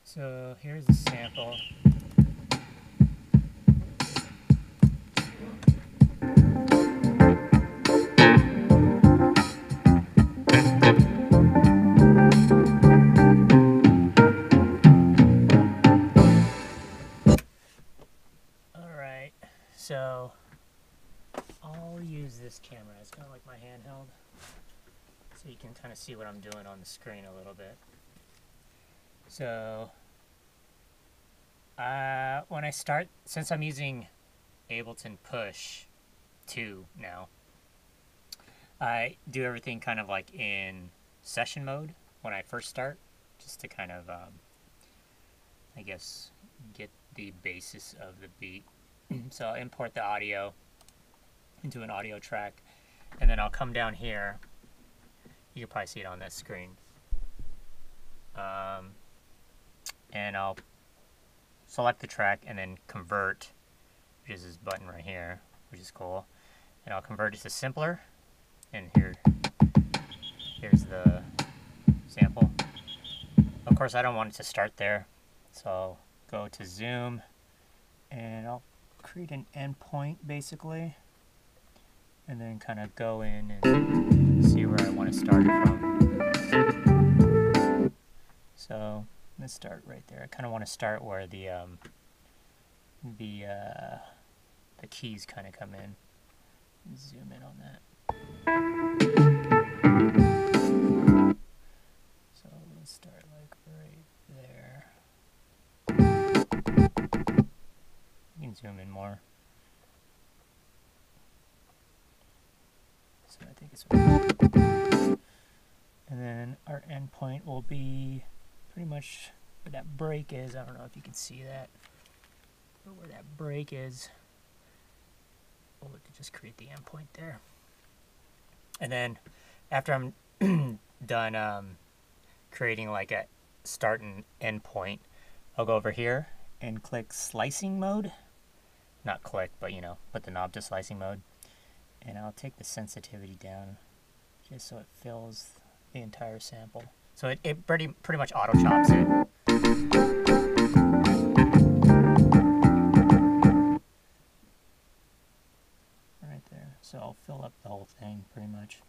So here's a sample. Alright, so I'll use this camera. It's kind of like my handheld, so you can kind of see what I'm doing on the screen a little bit. So when I start, since I'm using Ableton Push 2 now, I do everything kind of like in session mode when I first start, just to kind of, I guess, get the basis of the beat. So I'll import the audio into an audio track, and then I'll come down here. You can probably see it on that screen. And I'll select the track and then convert, which is this button right here, which is cool. And I'll convert it to simpler. And here's the sample. Of course, I don't want it to start there, so I'll go to zoom, and I'll create an endpoint basically, and then kind of go in and see where I want to start it from. So let's start right there. I kind of want to start where the keys kind of come in. Zoom in on that. So let's start like right there. You can zoom in more. So I think it's right. And then our endpoint will be pretty much where that break is. I don't know if you can see that, but where that break is, we could just create the endpoint there. And then after I'm done creating like a start and end point, I'll go over here and click slicing mode. Not click, but you know, put the knob to slicing mode. And I'll take the sensitivity down just so it fills the entire sample. So it pretty much auto chops it. Right there. So I'll fill up the whole thing pretty much.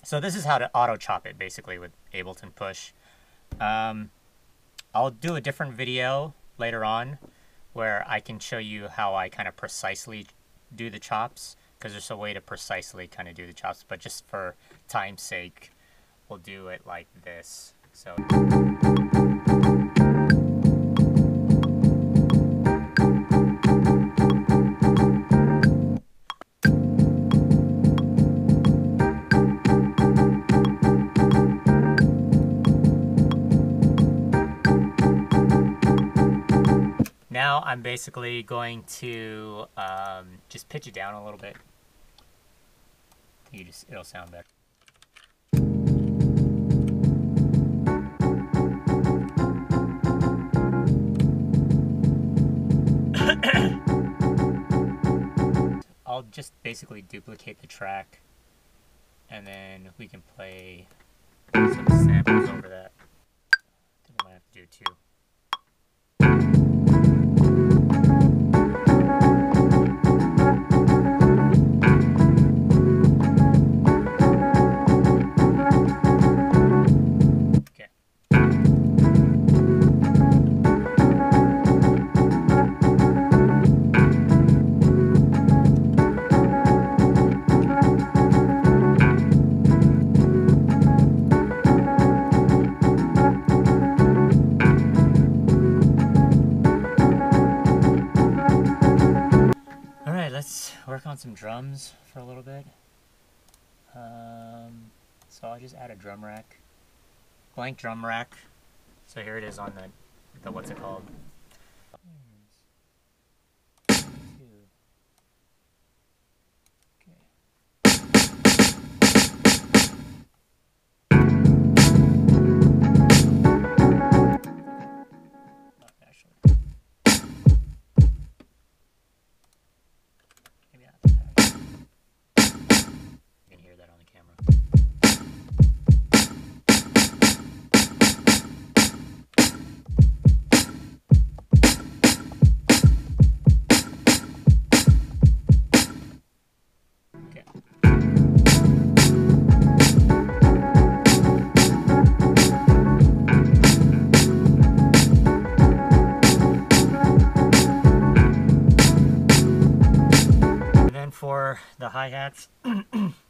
So this is how to auto chop it basically with Ableton Push. I'll do a different video later on where I can show you how I kind of precisely do the chops, because there's a way to precisely kind of do the chops, but just for time's sake, we'll do it like this. So now I'm basically going to just pitch it down a little bit. It'll sound better. I'll just basically duplicate the track, and then we can play some samples over that. I think I might have to do two. Let's work on some drums for a little bit. So I'll just add a drum rack, blank drum rack. So here it is on the what's it called? for the hi-hats,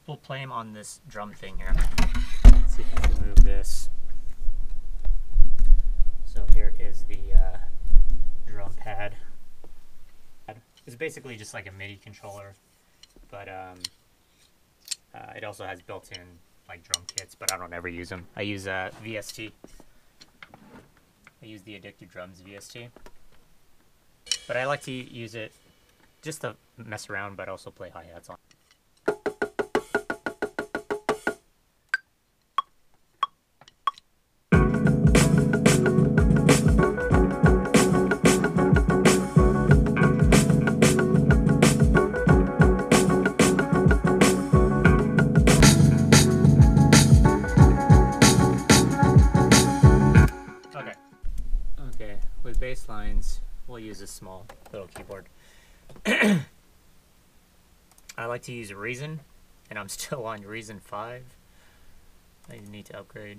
we'll play them on this drum thing here. Let's see if I can move this. So here is the drum pad. It's basically just like a MIDI controller, but it also has built-in like drum kits, but I don't ever use them. I use VST. I use the Addicted Drums VST, but I like to use it just to mess around, but also play hi-hats on. Okay, with bass lines, we'll use a small little keyboard. I like to use Reason, and I'm still on Reason 5. I need to upgrade.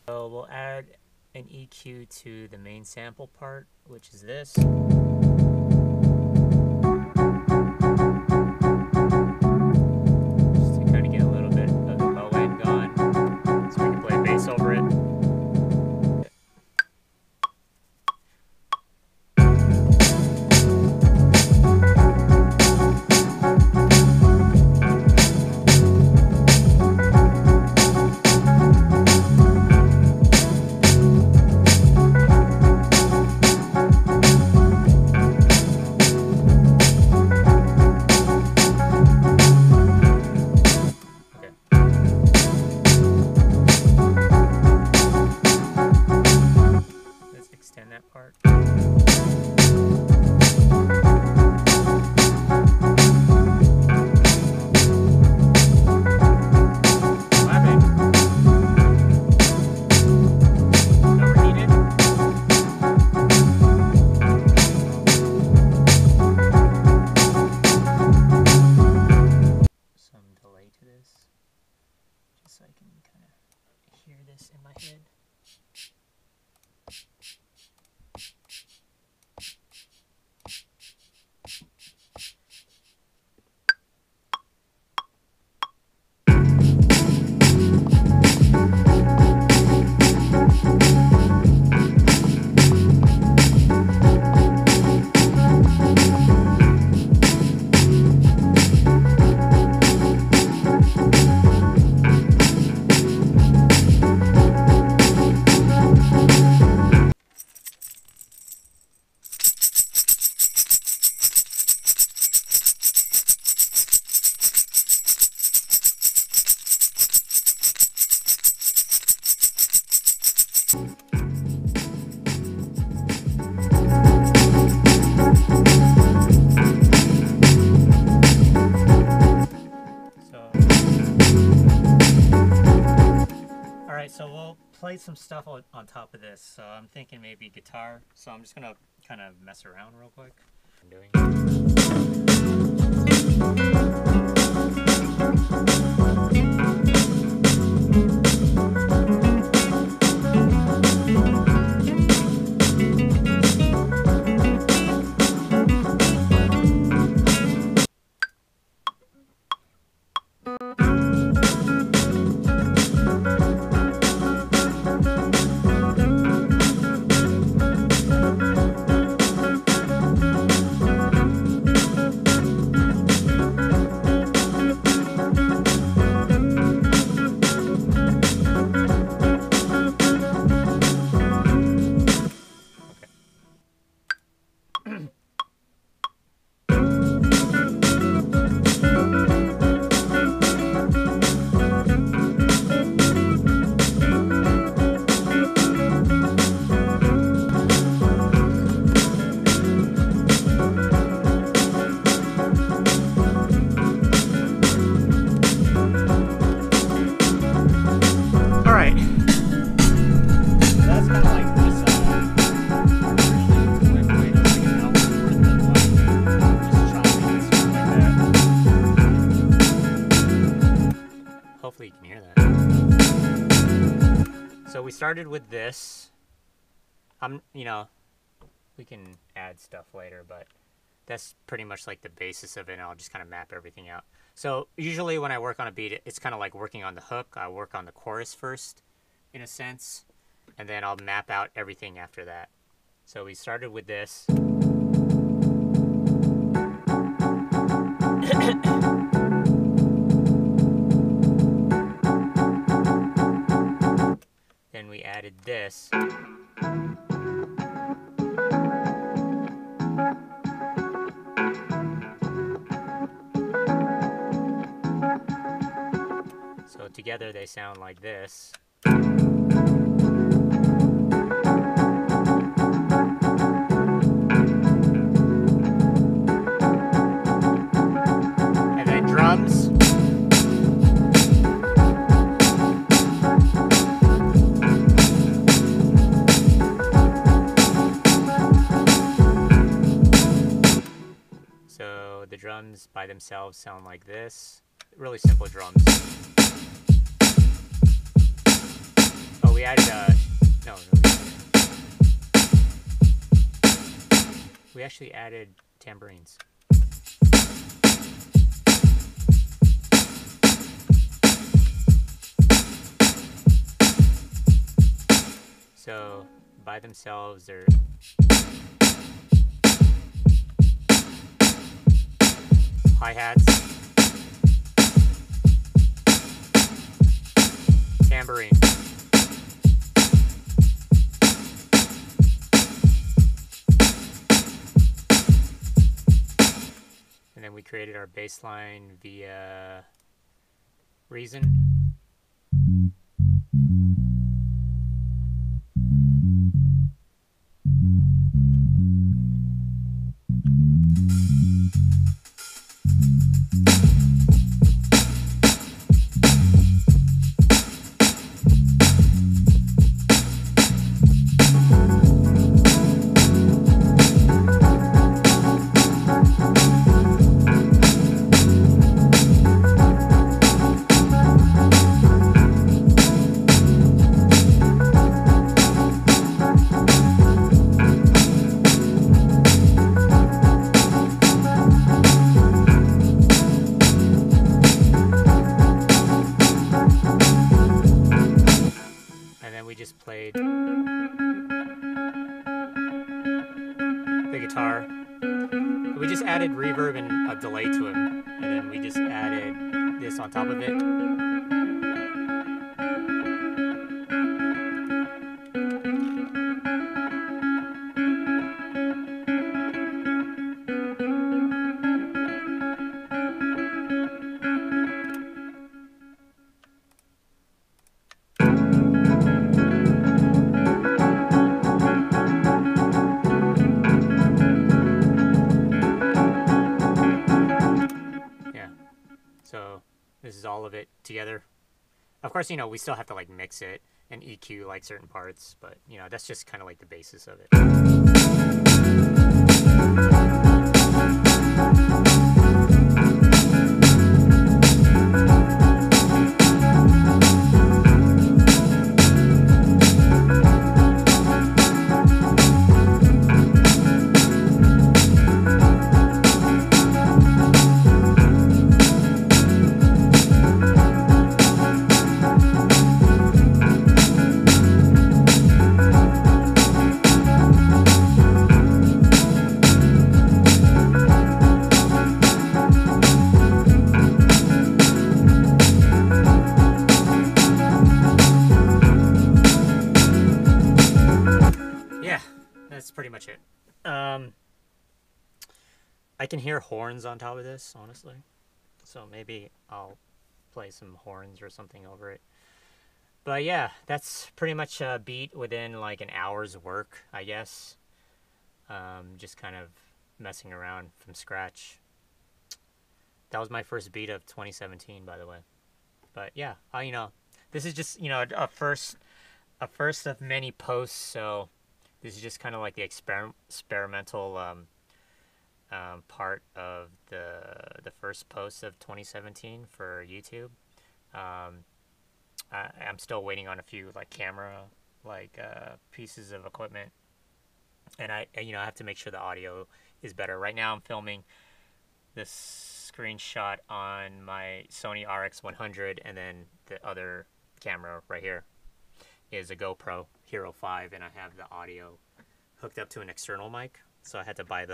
So we'll add an EQ to the main sample part, which is this. Over it. Extend that part. Clapping. Overheated. Some delay to this, just so I can kind of hear this in my head. So we'll play some stuff on top of this. So I'm thinking maybe guitar. So I'm just gonna kind of mess around real quick. I'm doing. Hopefully you can hear that. So we started with this, you know, we can add stuff later, but that's pretty much like the basis of it, and I'll just kind of map everything out. So usually when I work on a beat, it's kind of like working on the hook. I work on the chorus first, in a sense, and then I'll map out everything after that. So we started with this. Then we added this. So together they sound like this. And then drums. So the drums by themselves sound like this. Really simple drums. Oh, we added no, we actually added tambourines. So by themselves, they're hi-hats, tambourine. And then we created our bass line via Reason. We just played the guitar. We just added reverb and a delay to it, and then we just added this on top of it. So this is all of it together. Of course, you know, we still have to like mix it and EQ like certain parts, but you know, that's just kind of like the basis of it. That's pretty much it. I can hear horns on top of this, honestly. So maybe I'll play some horns or something over it. But yeah, that's pretty much a beat within like an hour's work, I guess. Just kind of messing around from scratch. That was my first beat of 2017, by the way. But yeah, you know, this is just, you know, a first of many posts, so this is just kind of like the experimental part of the first post of 2017 for YouTube. I'm still waiting on a few like camera pieces of equipment and I have to make sure the audio is better. Right now I'm filming this screenshot on my Sony RX100, and then the other camera right here is a GoPro Hero 5, and I have the audio hooked up to an external mic, so I had to buy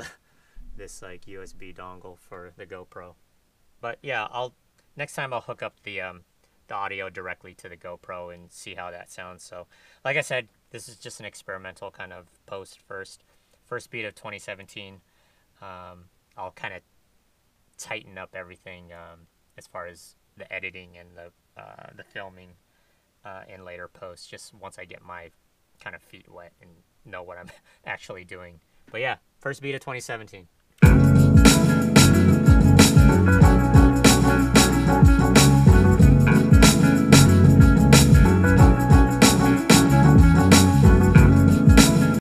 this like USB dongle for the GoPro. But yeah, next time I'll hook up the audio directly to the GoPro and see how that sounds. So like I said, this is just an experimental kind of post first beat of 2017. I'll kind of tighten up everything as far as the editing and the filming in later posts, just once I get my kind of feet wet and know what I'm actually doing. But yeah, first beat of 2017.